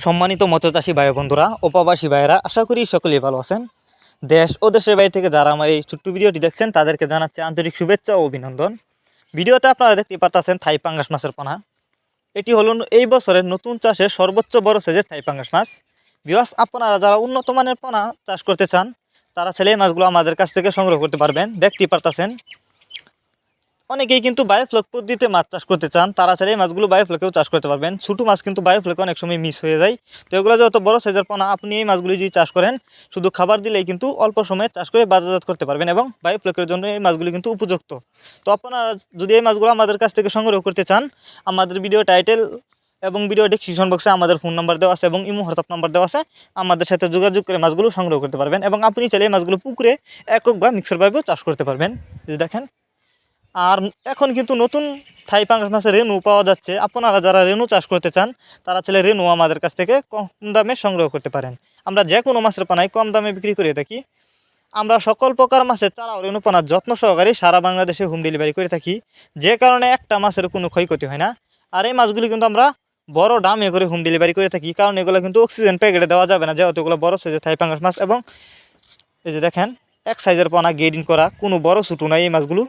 সম্মানিত মৎস্যচাষী ভাই বন্ধুরা ও প্রবাসী ভাইয়েরা, আশা করি সকলেই ভালো আছেন। দেশ ও দেশের বাইরে থেকে যারা আমার এই ছোট্ট ভিডিওটি দেখছেন তাদেরকে জানাচ্ছি আন্তরিক শুভেচ্ছা ও অভিনন্দন। ভিডিওতে আপনারা দেখতে পাচ্ছেন থাই পাঙ্গাস মাছের পোনা। এটি হলো এই বছরের নতুন চাষের সর্বোচ্চ বড় সাইজের থাই পাঙ্গাস মাছ। ভিউয়ার্স, আপনারা যারা উন্নত মানের পোনা চাষ করতে চান তারা চাইলে এই মাছগুলো আমাদের কাছ থেকে সংগ্রহ করতে পারবেন। দেখতেই পারতেছেন অনেকেই কিন্তু বায়োফ্লক পদ্ধতিতে মাছ চাষ করতে চান, তারা চাইলে এই মাছগুলো বায়োফ্লকেও চাষ করতে পারবেন। ছোটো মাছ কিন্তু বায়োফ্লকে অনেক সময় মিস হয়ে যায়। তো এগুলো যত বড় সাইজের পোনা, আপনি এই মাছগুলি যদি চাষ করেন শুধু খাবার দিলেই কিন্তু অল্প সময়ে চাষ করে বাজারজাত করতে পারবেন এবং বায়োফ্লকের জন্য এই মাছগুলি কিন্তু উপযুক্ত। তো আপনারা যদি এই মাছগুলো আমাদের কাছ থেকে সংগ্রহ করতে চান, আমাদের ভিডিও টাইটেল এবং ভিডিও ডেসক্রিপশন বক্সে আমাদের ফোন নাম্বার দেওয়া আছে এবং ইমো হোয়াটসঅ্যাপ নাম্বার দেওয়া আছে। আমাদের সাথে যোগাযোগ করে মাছগুলো সংগ্রহ করতে পারবেন এবং আপনি চাইলে এই মাছগুলো পুকুরে একক বা মিক্সারভাবেও চাষ করতে পারবেন। যদি দেখেন, আর এখন কিন্তু নতুন থাই পাঙ্গাস মাছের রেনু পাওয়া যাচ্ছে। আপনারা যারা রেনু চাষ করতে চান তারা চাইলে রেনু আমাদের কাছ থেকে কম দামে সংগ্রহ করতে পারেন। আমরা যে কোনো মাছের পানায় কম দামে বিক্রি করে থাকি। আমরা সকল প্রকার মাছের চারা ও রেনু পানার যত্ন সহকারে সারা বাংলাদেশে হোম ডেলিভারি করে থাকি, যে কারণে একটা মাছের কোনো ক্ষয়ক্ষতি হয় না। আর এই মাছগুলি কিন্তু আমরা বড় দামে করে হোম ডেলিভারি করে থাকি, কারণ এগুলো কিন্তু অক্সিজেন প্যাকেটে দেওয়া যাবে না, যেহেতু এগুলো বড় সাইজের থাই পাঙ্গাস মাছ। এবং এই যে দেখেন, এক সাইজের পোনা গ্রেডিং করা, কোনো বড় ছোটো নাই এই মাছগুলো।